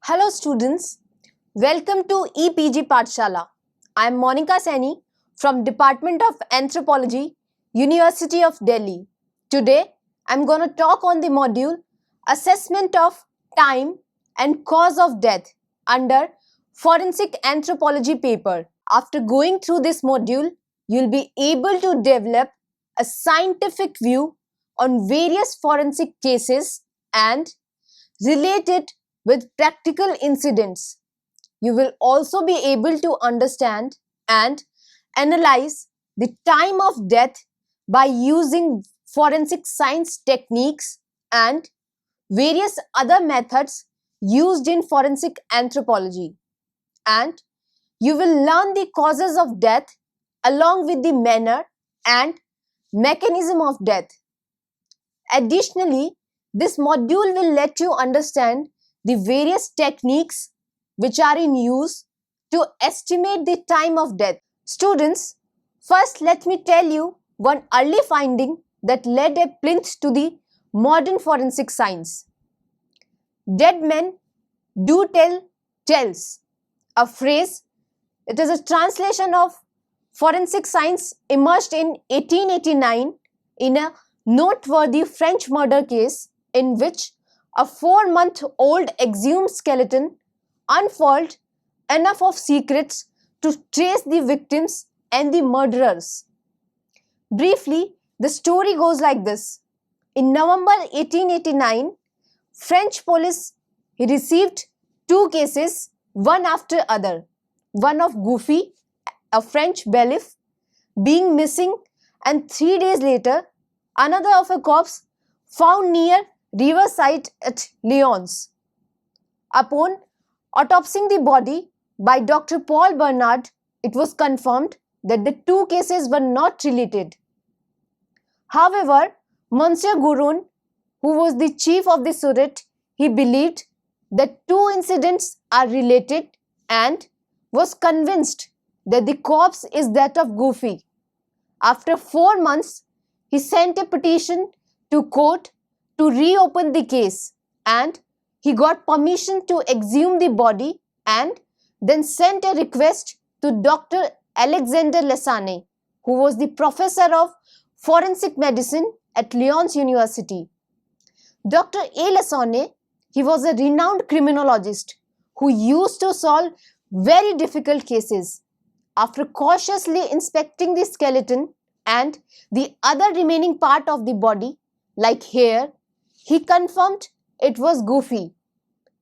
Hello students, welcome to EPG Pathshala. I am Monica Saini from Department of Anthropology, University of Delhi. Today I am going to talk on the module Assessment of Time and Cause of Death under Forensic Anthropology paper. After going through this module, you will be able to develop a scientific view on various forensic cases and relate it with practical incidents. You will also be able to understand and analyze the time of death by using forensic science techniques and various other methods used in forensic anthropology. And you will learn the causes of death along with the manner and mechanism of death. Additionally, this module will let you understand the various techniques which are in use to estimate the time of death. Students, first let me tell you one early finding that led a plinth to the modern forensic science. Dead men do tell tales, a phrase. It is a translation of forensic science emerged in 1889 in a noteworthy French murder case in which a 4-month-old exhumed skeleton unfurled enough of secrets to trace the victims and the murderers. Briefly, the story goes like this. In November 1889, French police received 2 cases, one after other. One of Goofy, a French bailiff, being missing, and 3 days later, another of a corpse found near riverside at Lyons. Upon autopsying the body by Dr. Paul Bernard, it was confirmed that the 2 cases were not related. However, Monsieur Gouron, who was the chief of the Surete, he believed that 2 incidents are related and was convinced that the corpse is that of Goofy. After 4 months, he sent a petition to court to reopen the case and he got permission to exhume the body and then sent a request to Dr. Alexander Lassagne, who was the professor of forensic medicine at Lyons University. Dr. A. Lassagne, he was a renowned criminologist who used to solve very difficult cases. After cautiously inspecting the skeleton and the other remaining part of the body, like hair, he confirmed it was Goofy.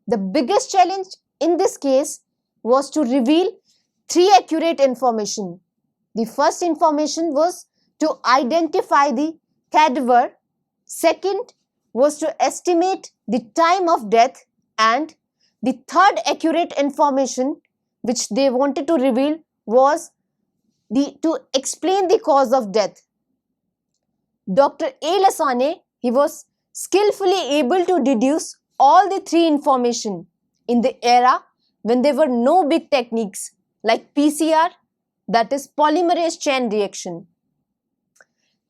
The biggest challenge in this case was to reveal 3 accurate information. The first information was to identify the cadaver. Second was to estimate the time of death, and the third accurate information which they wanted to reveal was to explain the cause of death. Dr. A. Lassagne, he was skillfully able to deduce all the 3 information in the era when there were no big techniques like PCR, that is polymerase chain reaction.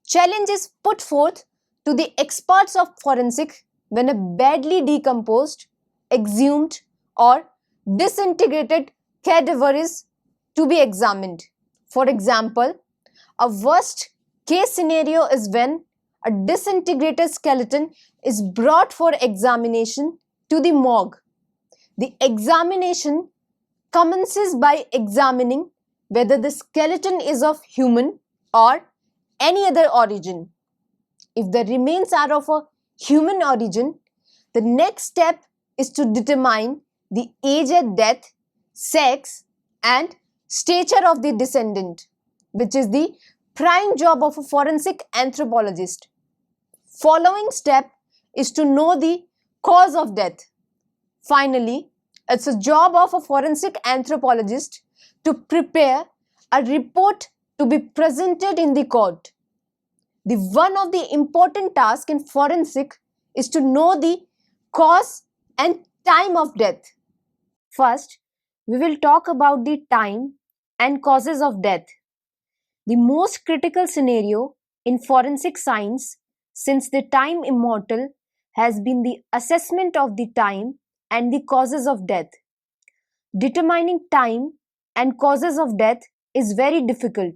Challenge is put forth to the experts of forensic when a badly decomposed, exhumed or disintegrated cadaver is to be examined. For example, a worst case scenario is when a disintegrated skeleton is brought for examination to the morgue. The examination commences by examining whether the skeleton is of human or any other origin. If the remains are of a human origin, the next step is to determine the age at death, sex, and stature of the descendant, which is the prime job of a forensic anthropologist. Following step is to know the cause of death. Finally, it's a job of a forensic anthropologist to prepare a report to be presented in the court. The one of the important tasks in forensic is to know the cause and time of death. First, we will talk about the time and causes of death. The most critical scenario in forensic science since the time immortal has been the assessment of the time and the causes of death. Determining time and causes of death is very difficult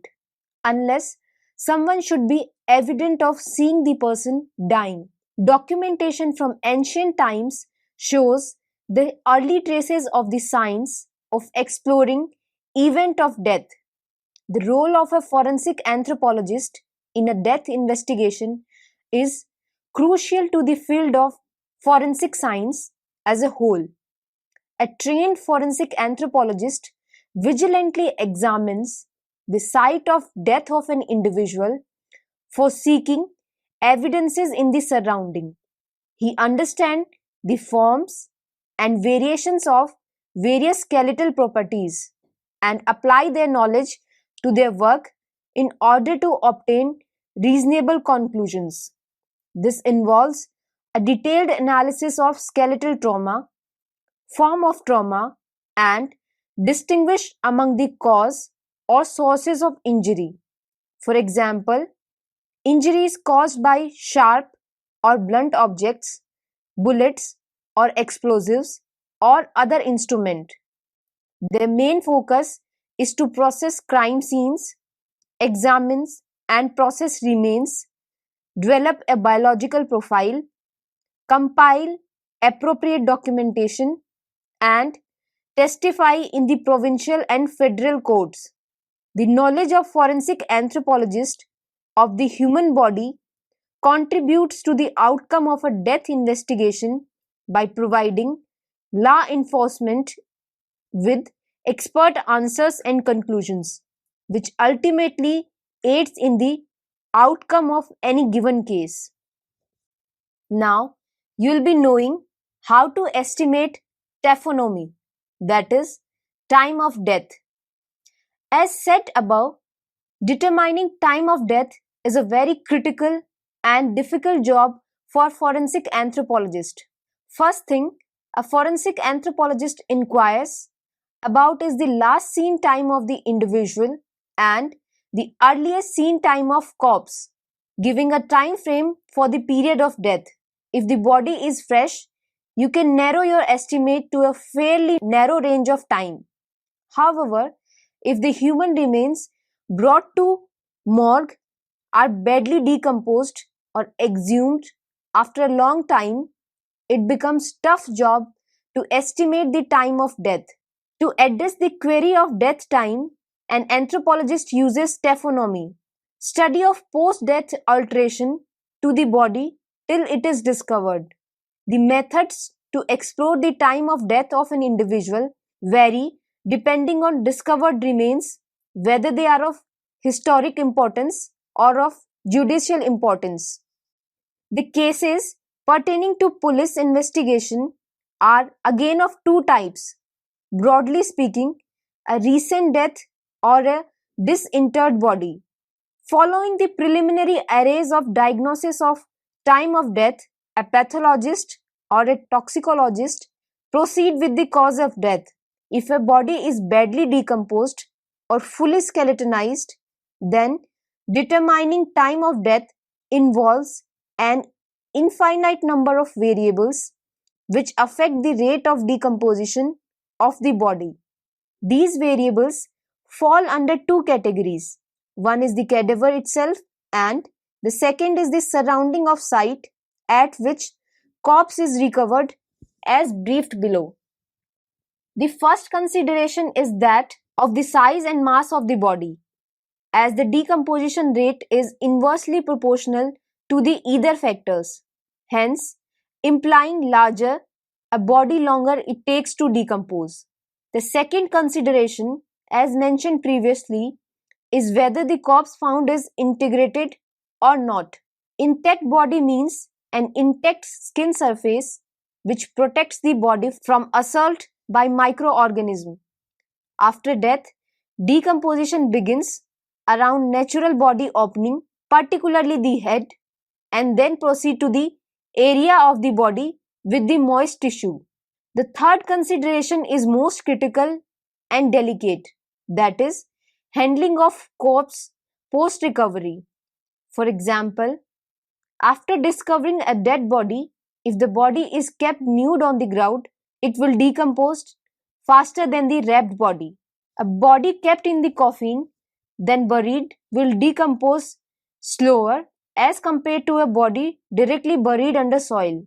unless someone should be evident of seeing the person dying. Documentation from ancient times shows the early traces of the science of exploring event of death. The role of a forensic anthropologist in a death investigation is crucial to the field of forensic science as a whole. A trained forensic anthropologist vigilantly examines the site of death of an individual for seeking evidences in the surrounding. He understands the forms and variations of various skeletal properties and apply their knowledge to their work in order to obtain reasonable conclusions. This involves a detailed analysis of skeletal trauma, form of trauma, and distinguish among the cause or sources of injury. For example, injuries caused by sharp or blunt objects, bullets or explosives or other instrument. Their main focus is to process crime scenes, examines and process remains, develop a biological profile, compile appropriate documentation, and testify in the provincial and federal courts. The knowledge of forensic anthropologists of the human body contributes to the outcome of a death investigation by providing law enforcement with expert answers and conclusions, which ultimately aids in the outcome of any given case. Now, you will be knowing how to estimate taphonomy, that is, time of death. As said above, determining time of death is a very critical and difficult job for forensic anthropologist. First thing a forensic anthropologist inquires about is the last seen time of the individual and the earliest seen time of corpse, giving a time frame for the period of death. If the body is fresh, you can narrow your estimate to a fairly narrow range of time. However, if the human remains brought to morgue are badly decomposed or exhumed after a long time, it becomes tough job to estimate the time of death. To address the query of death time, an anthropologist uses taphonomy, study of post-death alteration to the body till it is discovered. The methods to explore the time of death of an individual vary depending on discovered remains, whether they are of historic importance or of judicial importance. The cases pertaining to police investigation are again of two types. Broadly speaking, a recent death or a disinterred body. Following the preliminary arrays of diagnosis of time of death, a pathologist or a toxicologist proceed with the cause of death. If a body is badly decomposed or fully skeletonized, then determining time of death involves an infinite number of variables which affect the rate of decomposition of the body. These variables fall under two categories. One is the cadaver itself and the second is the surrounding of site at which corpse is recovered as briefed below. The first consideration is that of the size and mass of the body, as the decomposition rate is inversely proportional to the either factors. Hence, implying larger a body longer it takes to decompose. The second consideration, as mentioned previously, is whether the corpse found is integrated or not. Intact body means an intact skin surface which protects the body from assault by microorganisms. After death, decomposition begins around natural body opening, particularly the head, and then proceed to the area of the body with the moist tissue. The third consideration is most critical and delicate, that is, handling of corpse post recovery. For example, after discovering a dead body, if the body is kept nude on the ground, it will decompose faster than the wrapped body. A body kept in the coffin, then buried, will decompose slower as compared to a body directly buried under soil.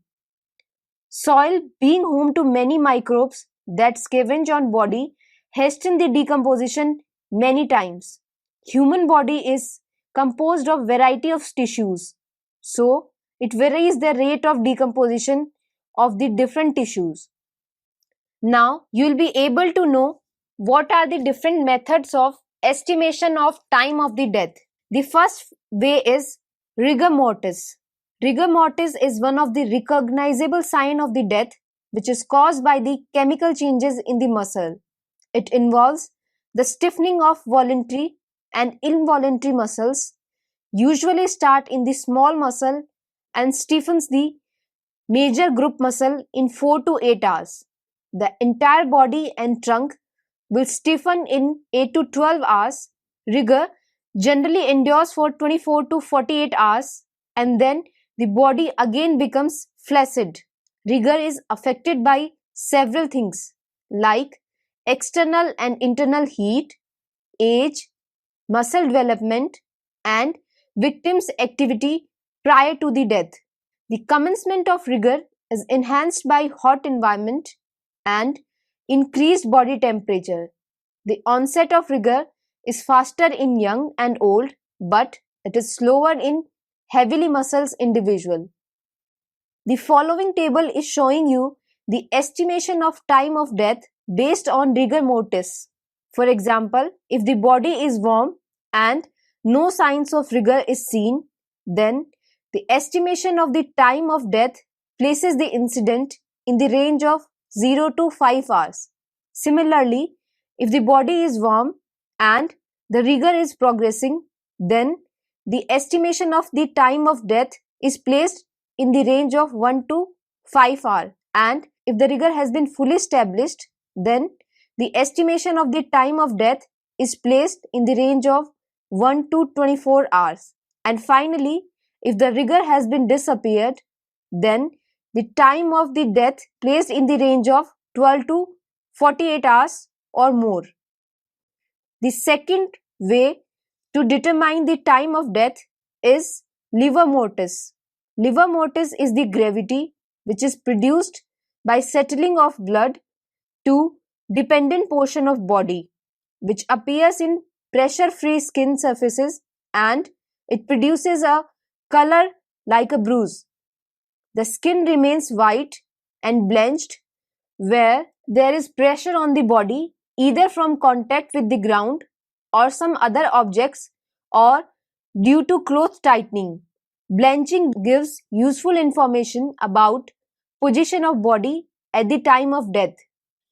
Soil, being home to many microbes that scavenge on body, hasten the decomposition many times. Human body is composed of variety of tissues, so it varies the rate of decomposition of the different tissues. Now you will be able to know what are the different methods of estimation of time of the death. The first way is rigor mortis. Rigor mortis is one of the recognizable sign of the death which is caused by the chemical changes in the muscle. It involves the stiffening of voluntary and involuntary muscles, usually start in the small muscle and stiffens the major group muscle in 4 to 8 hours. The entire body and trunk will stiffen in 8 to 12 hours. Rigor generally endures for 24 to 48 hours and then the body again becomes flaccid. Rigor is affected by several things like external and internal heat, age, muscle development, and victim's activity prior to the death. The commencement of rigor is enhanced by hot environment and increased body temperature. The onset of rigor is faster in young and old, but it is slower in heavily muscled individual. The following table is showing you the estimation of time of death based on rigor mortis. For example, if the body is warm and no signs of rigor is seen, then the estimation of the time of death places the incident in the range of 0 to 5 hours. Similarly, if the body is warm and the rigor is progressing, then the estimation of the time of death is placed in the range of 1 to 5 hours. And if the rigor has been fully established, then the estimation of the time of death is placed in the range of 1 to 24 hours. And finally, if the rigor has been disappeared, then the time of the death placed in the range of 12 to 48 hours or more. The second way to determine the time of death is livor mortis. Livor mortis is the gravity which is produced by settling of blood to dependent portion of body, which appears in pressure-free skin surfaces and it produces a color like a bruise. The skin remains white and blenched where there is pressure on the body either from contact with the ground or some other objects or due to cloth tightening. Blenching gives useful information about position of body at the time of death.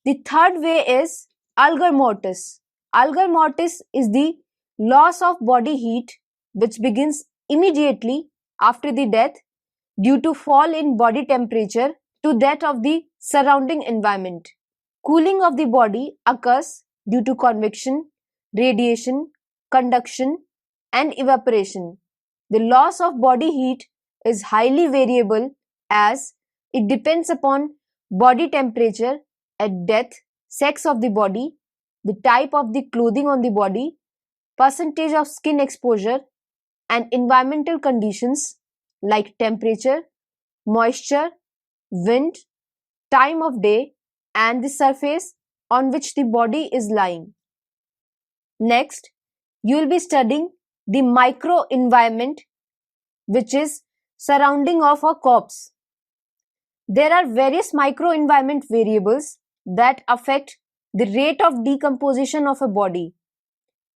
The third way is algor mortis. Algor mortis is the loss of body heat which begins immediately after the death due to fall in body temperature to that of the surrounding environment. Cooling of the body occurs due to convection, radiation, conduction, and evaporation. The loss of body heat is highly variable as it depends upon body temperature at death, sex of the body, the type of the clothing on the body, percentage of skin exposure, and environmental conditions like temperature, moisture, wind, time of day, and the surface on which the body is lying. Next, you will be studying the microenvironment which is surrounding of a corpse. There are various microenvironment variables that affect the rate of decomposition of a body.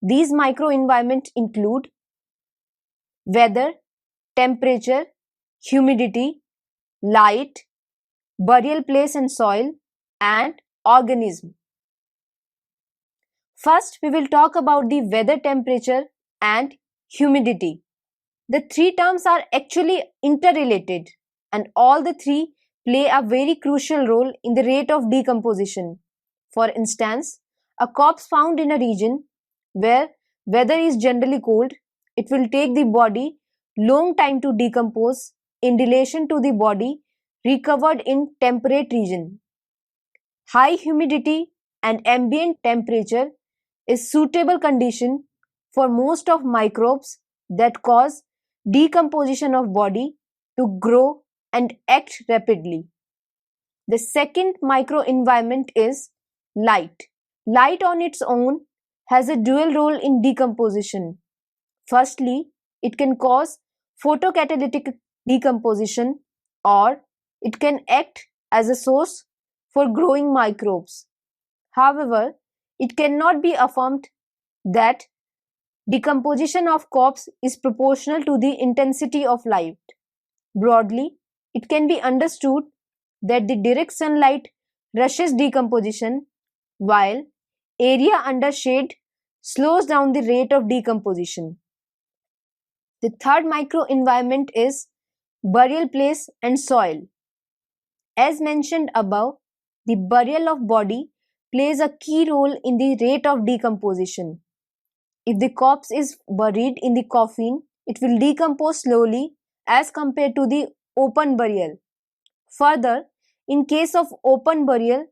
These microenvironments include weather, temperature, humidity, light, burial place and soil, and organism. First, we will talk about the weather, temperature, and humidity. The three terms are actually interrelated, and all the three play a very crucial role in the rate of decomposition. For instance, a corpse found in a region where weather is generally cold, it will take the body long time to decompose in relation to the body recovered in temperate region. High humidity and ambient temperature is suitable condition for most of microbes that cause decomposition of body to grow and act rapidly. The second microenvironment is light. Light on its own has a dual role in decomposition. Firstly, it can cause photocatalytic decomposition, or it can act as a source for growing microbes. However, it cannot be affirmed that decomposition of crops is proportional to the intensity of light. Broadly, it can be understood that the direct sunlight rushes decomposition, while area under shade slows down the rate of decomposition. The third microenvironment is burial place and soil. As mentioned above, the burial of body plays a key role in the rate of decomposition. If the corpse is buried in the coffin, it will decompose slowly as compared to the open burial. Further, in case of open burial,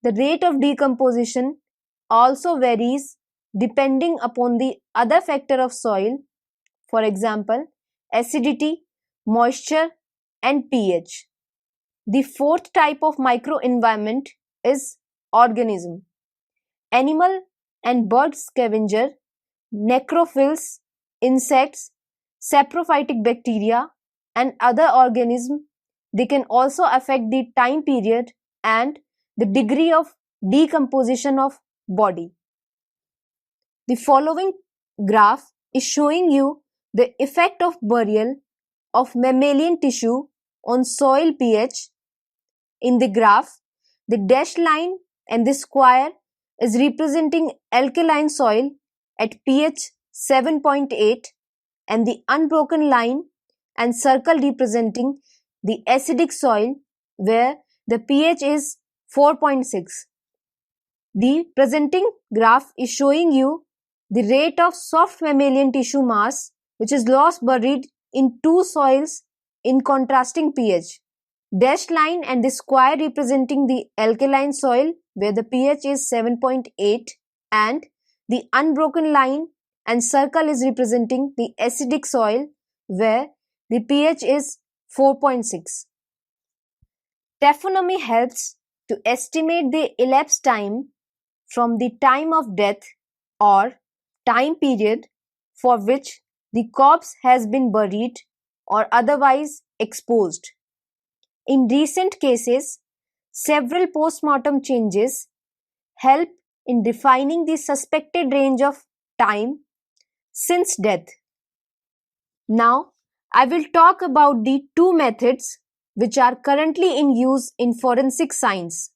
the rate of decomposition also varies depending upon the other factor of soil, for example, acidity, moisture, and pH. The fourth type of microenvironment is organism. Animal and bird scavenger, necrophiles, insects, saprophytic bacteria, and other organisms. They can also affect the time period and the degree of decomposition of body. The following graph is showing you the effect of burial of mammalian tissue on soil pH. In the graph, the dashed line and the square is representing alkaline soil at pH 7.8, and the unbroken line and circle representing the acidic soil where the pH is 4.6. The presenting graph is showing you the rate of soft mammalian tissue mass which is lost buried in two soils in contrasting pH. Dashed line and the square representing the alkaline soil where the pH is 7.8, and the unbroken line and circle is representing the acidic soil where the pH is 4.6. Taphonomy helps to estimate the elapsed time from the time of death or time period for which the corpse has been buried or otherwise exposed. In recent cases, several postmortem changes help in defining the suspected range of time since death. Now, I will talk about the two methods which are currently in use in forensic science.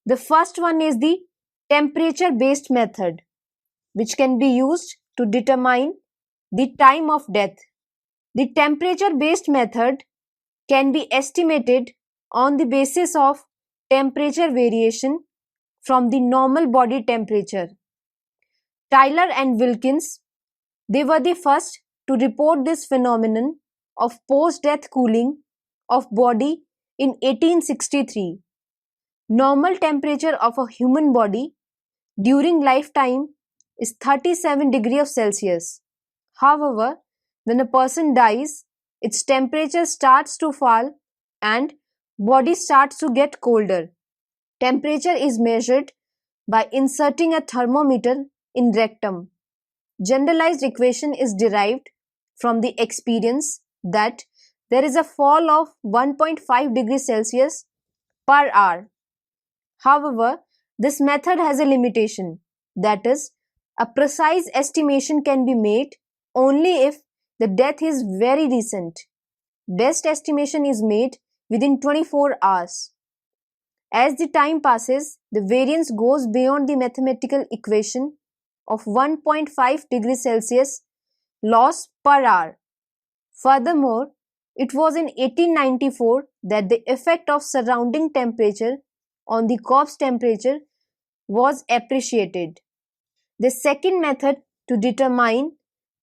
The first one is the temperature-based method, which can be used to determine the time of death. The temperature-based method can be estimated on the basis of temperature variation from the normal body temperature. Tyler and Wilkins, they were the first to report this phenomenon of post-death cooling of body in 1863. Normal temperature of a human body during lifetime is 37 degrees Celsius. However, when a person dies, its temperature starts to fall and body starts to get colder. Temperature is measured by inserting a thermometer in rectum. Generalized equation is derived from the experience that there is a fall of 1.5 degrees Celsius per hour. However, this method has a limitation, that is, a precise estimation can be made only if the death is very recent. Best estimation is made within 24 hours. As the time passes, the variance goes beyond the mathematical equation of 1.5 degrees Celsius loss per hour. Furthermore, it was in 1894 that the effect of surrounding temperature on the corpse temperature was appreciated. The second method to determine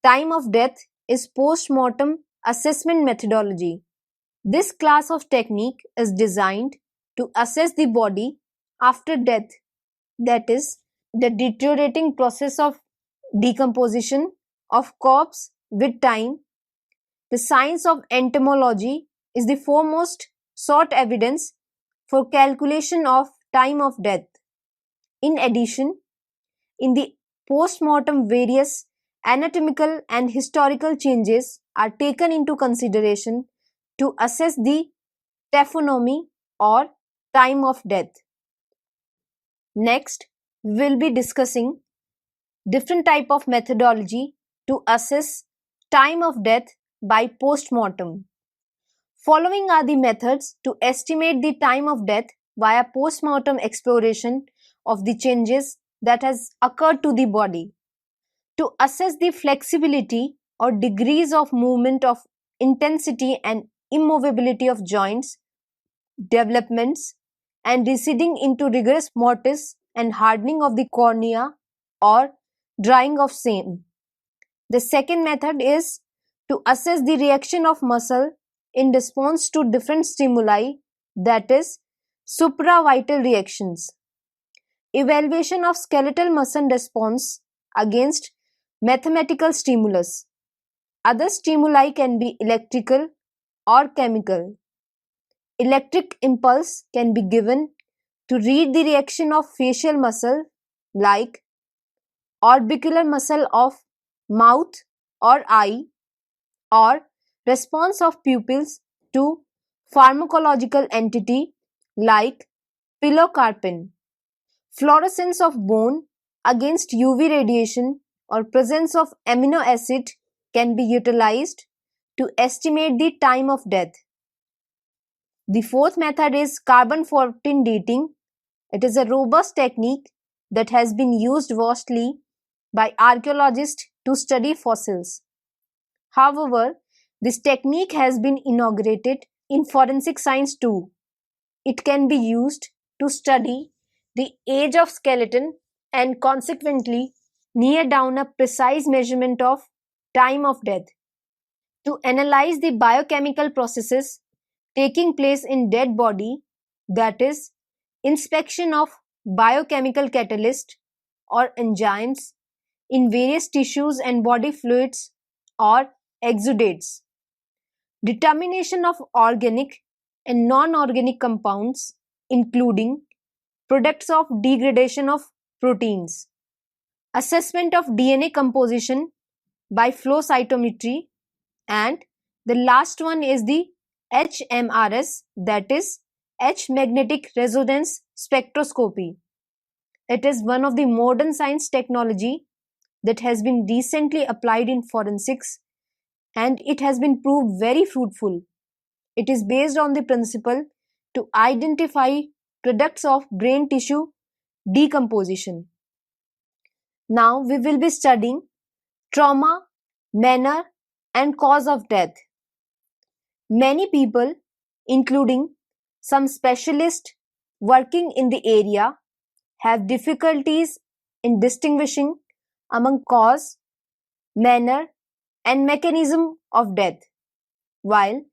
time of death is post-mortem assessment methodology. This class of technique is designed to assess the body after death, that is, the deteriorating process of decomposition of corpse with time. The science of entomology is the foremost sought evidence for calculation of time of death. In addition, in the post-mortem, various anatomical and historical changes are taken into consideration to assess the taphonomy or time of death. Next, we will be discussing different type of methodology to assess time of death by post-mortem. Following are the methods to estimate the time of death via post-mortem exploration of the changes that has occurred to the body. To assess the flexibility or degrees of movement of intensity and immovability of joints, developments, and receding into rigorous mortis and hardening of the cornea or drying of same. The second method is to assess the reaction of muscle in response to different stimuli, that is, supravital reactions. Evaluation of skeletal muscle response against mathematical stimulus. Other stimuli can be electrical or chemical. Electric impulse can be given to read the reaction of facial muscle like orbicular muscle of mouth or eye, or response of pupils to pharmacological entity like pilocarpine. Fluorescence of bone against UV radiation or presence of amino acid can be utilized to estimate the time of death. The fourth method is carbon-14 dating. It is a robust technique that has been used vastly by archaeologists to study fossils. However, this technique has been inaugurated in forensic science too. It can be used to study the age of skeleton and consequently near down a precise measurement of time of death. To analyze the biochemical processes taking place in dead body, that is, inspection of biochemical catalyst or enzymes in various tissues and body fluids or exudates. Determination of organic and non-organic compounds, including products of degradation of proteins. Assessment of DNA composition by flow cytometry, and the last one is the HMRS, that is H magnetic resonance spectroscopy. It is one of the modern science technology that has been recently applied in forensics, and it has been proved very fruitful. It is based on the principle to identify products of brain tissue decomposition. Now we will be studying trauma, manner, and cause of death. Many people, including some specialists working in the area, have difficulties in distinguishing among cause, manner, and mechanism of death. While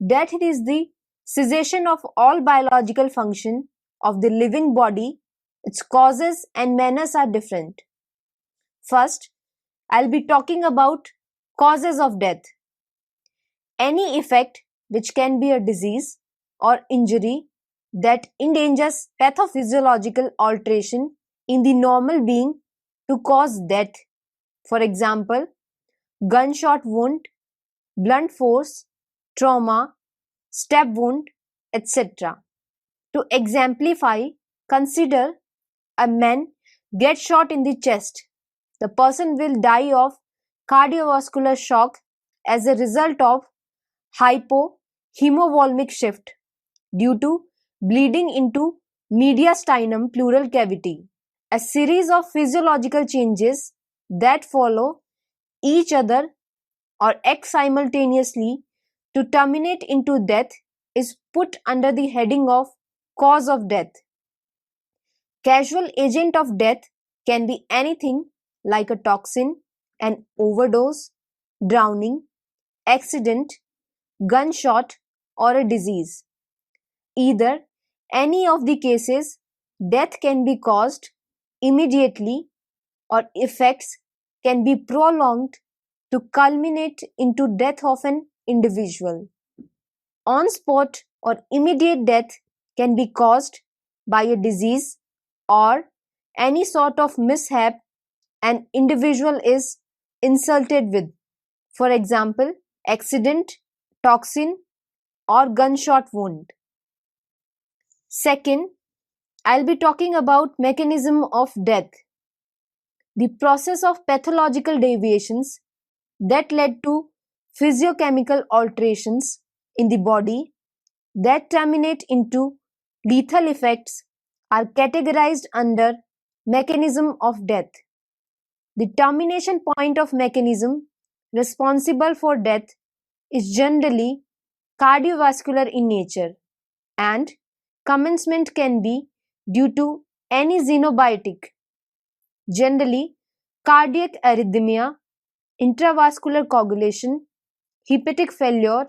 death is the cessation of all biological function of the living body, its causes and manners are different. First, I'll be talking about causes of death. Any effect which can be a disease or injury that endangers pathophysiological alteration in the normal being to cause death. For example, gunshot wound, blunt force, trauma, stab wound, etc. To exemplify, consider a man gets shot in the chest. The person will die of cardiovascular shock as a result of hypohemovolemic shift due to bleeding into mediastinum pleural cavity. A series of physiological changes that follow each other or act simultaneously to terminate into death is put under the heading of cause of death. Casual agent of death can be anything like a toxin, an overdose, drowning, accident, gunshot, or a disease. Either any of the cases Death can be caused immediately or effects can be prolonged to culminate into death of an individual. On-spot or immediate death can be caused by a disease or any sort of mishap an individual is insulted with. For example, accident, toxin, or gunshot wound. Second, I'll be talking about mechanism of death, the process of pathological deviations that led to physiochemical alterations in the body that terminate into lethal effects are categorized under mechanism of death. The termination point of mechanism responsible for death is generally cardiovascular in nature, and commencement can be due to any xenobiotic, generally cardiac arrhythmia, intravascular coagulation, hepatic failure,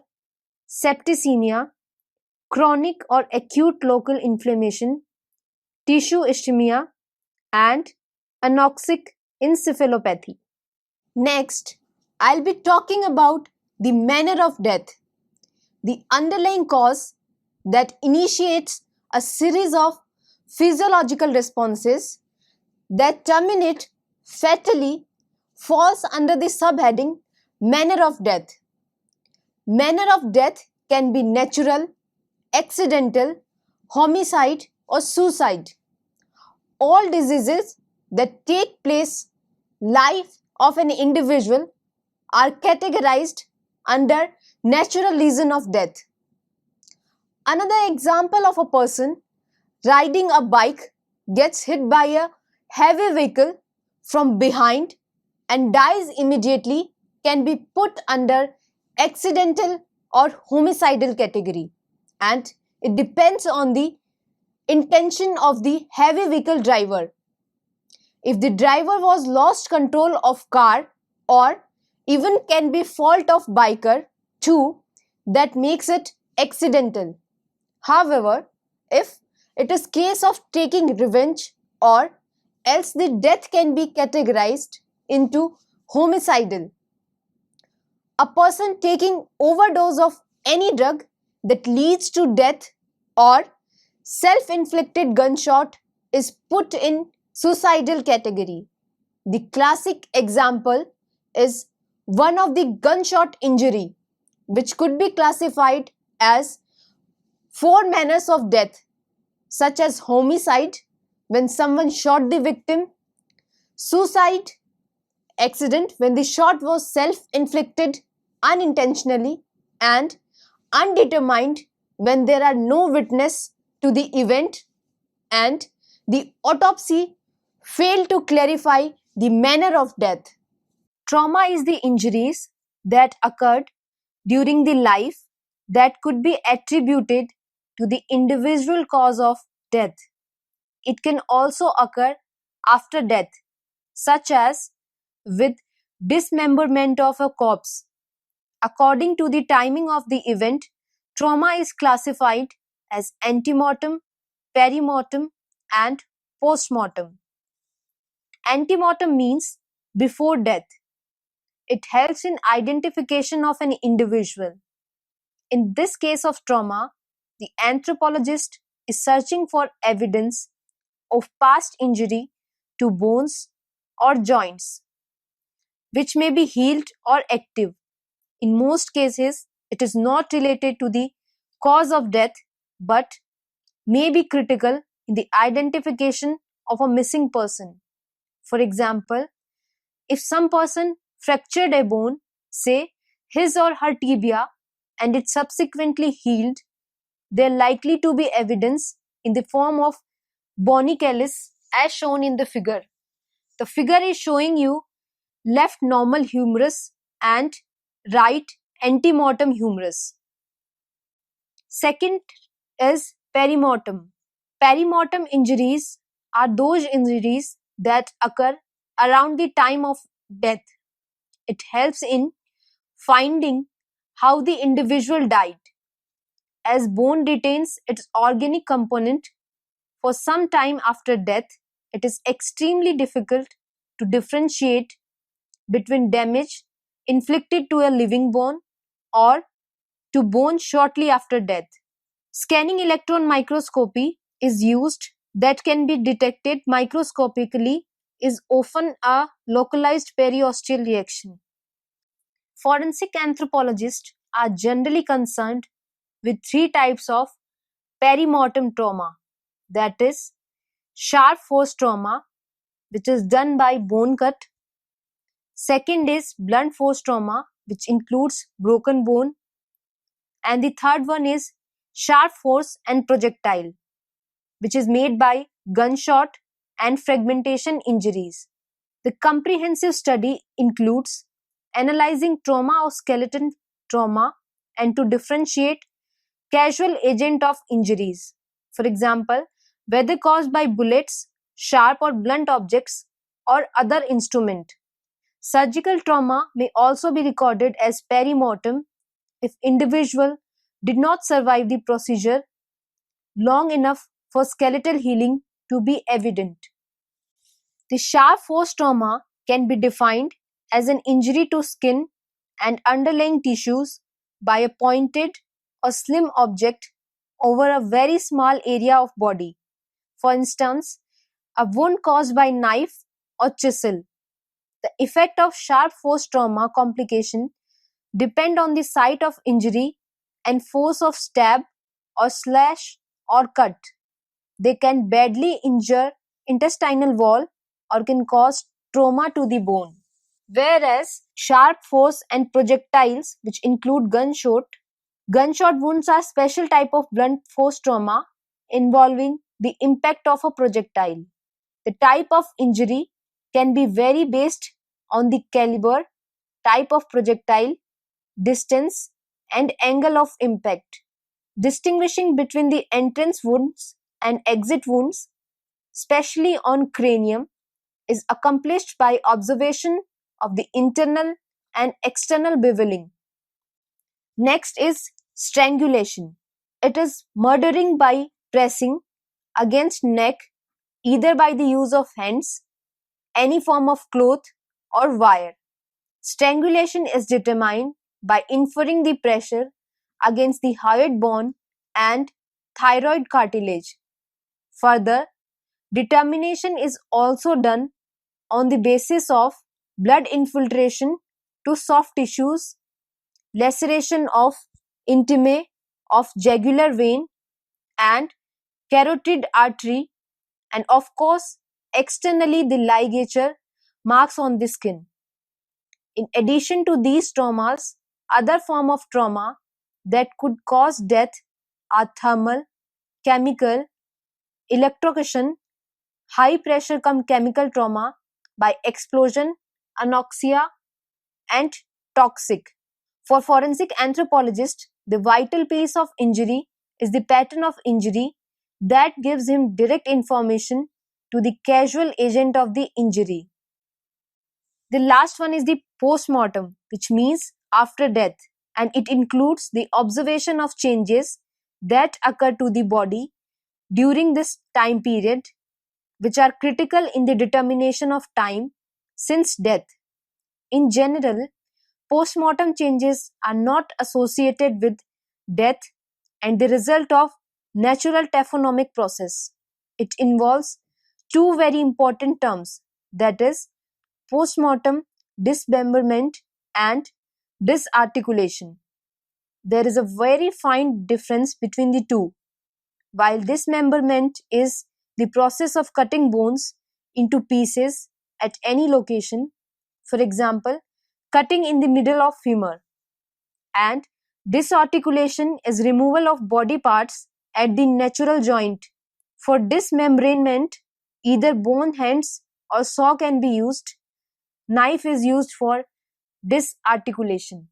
septicemia, chronic or acute local inflammation, tissue ischemia, and anoxic encephalopathy. Next, I'll be talking about the manner of death, the underlying cause that initiates a series of physiological responses that terminate fatally falls under the subheading manner of death. Manner of death can be natural, accidental, homicide, or suicide. All diseases that take place life of an individual are categorized under natural reason of death. Another example of a person riding a bike gets hit by a heavy vehicle from behind and dies immediately can be put under accidental or homicidal category, and it depends on the intention of the heavy vehicle driver. If the driver was lost control of car or even can be fault of biker too, that makes it accidental. However, if it is case of taking revenge or else the death can be categorized into homicidal. A person taking overdose of any drug that leads to death or self-inflicted gunshot is put in suicidal category. The classic example is one of the gunshot injury, which could be classified as four manners of death, such as homicide, when someone shot the victim, suicide, accident, when the shot was self-inflicted unintentionally, and undetermined, when there are no witness to the event, and the autopsy failed to clarify the manner of death. Trauma is the injuries that occurred during the life that could be attributed to the individual cause of death. It can also occur after death, such as with dismemberment of a corpse. According to the timing of the event, trauma is classified as antemortem, perimortem, and postmortem. Antemortem means before death. It helps in identification of an individual. In this case of trauma, the anthropologist is searching for evidence of past injury to bones or joints, which may be healed or active. In most cases, it is not related to the cause of death but may be critical in the identification of a missing person. For example, if some person fractured a bone, say his or her tibia, and it subsequently healed, there likely to be evidence in the form of bony callus as shown in the figure. The figure is showing you left normal humerus and right antemortem humerus. Second is perimortem. Perimortem injuries are those injuries that occur around the time of death. It helps in finding how the individual died. As bone retains its organic component, for some time after death, it is extremely difficult to differentiate between damage inflicted to a living bone or to bone shortly after death. Scanning electron microscopy is used that can be detected microscopically is often a localized periosteal reaction. Forensic anthropologists are generally concerned with three types of perimortem trauma, that is, sharp force trauma, which is done by bone cut. Second is blunt force trauma, which includes broken bone. And the third one is sharp force and projectile, which is made by gunshot and fragmentation injuries. The comprehensive study includes analyzing trauma or skeleton trauma and to differentiate casual agent of injuries. For example, whether caused by bullets, sharp or blunt objects, or other instrument. Surgical trauma may also be recorded as perimortem if individual did not survive the procedure long enough for skeletal healing to be evident. The sharp force trauma can be defined as an injury to skin and underlying tissues by a pointed or slim object over a very small area of body. For instance, a wound caused by knife or chisel. The effect of sharp force trauma complication depend on the site of injury and force of stab or slash or cut. They can badly injure intestinal wall or can cause trauma to the bone. Whereas sharp force and projectiles, which include gunshot wounds are special type of blunt force trauma involving the impact of a projectile. The type of injury can be vary based on the caliber, type of projectile, distance, and angle of impact. Distinguishing between the entrance wounds and exit wounds, especially on cranium, is accomplished by observation of the internal and external beveling. Next is strangulation. It is murdering by pressing against neck either by the use of hands, any form of cloth or wire. Strangulation is determined by inferring the pressure against the hyoid bone and thyroid cartilage. Further, determination is also done on the basis of blood infiltration to soft tissues, laceration of intimae of jugular vein and carotid artery, and of course externally the ligature marks on the skin. In addition to these traumas, other form of trauma that could cause death are thermal, chemical, electrocution, high pressure chemical trauma by explosion, anoxia, and toxic. For forensic anthropologists, the vital piece of injury is the pattern of injury that gives him direct information to the causal agent of the injury. The last one is the post-mortem, which means after death, and it includes the observation of changes that occur to the body during this time period, which are critical in the determination of time since death. In general, post-mortem changes are not associated with death and the result of natural taphonomic process. It involves two very important terms, that is post-mortem dismemberment and disarticulation. There is a very fine difference between the two. While dismemberment is the process of cutting bones into pieces at any location, for example, cutting in the middle of femur, and disarticulation is removal of body parts at the natural joint. For dismemberment, either bone hands or saw can be used. Knife is used for disarticulation.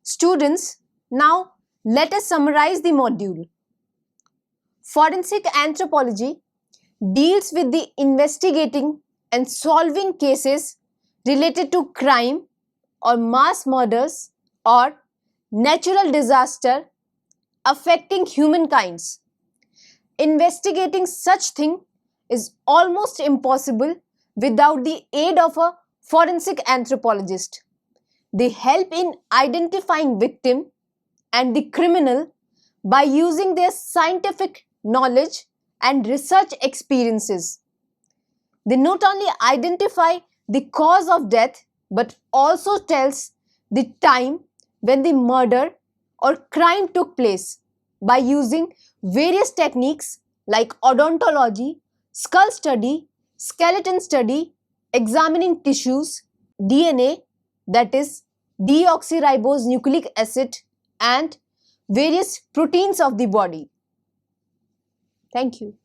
Students, now let us summarize the module. Forensic anthropology deals with the investigating and solving cases related to crime or mass murders or natural disaster affecting humankind. investigating such thing is almost impossible without the aid of a forensic anthropologist. They help in identifying victim and the criminal by using their scientific knowledge and research experiences. They not only identify the cause of death but also tells the time when the murder or crime took place by using various techniques like odontology, skull study, skeleton study, examining tissues, DNA, that is deoxyribose nucleic acid, and various proteins of the body. Thank you.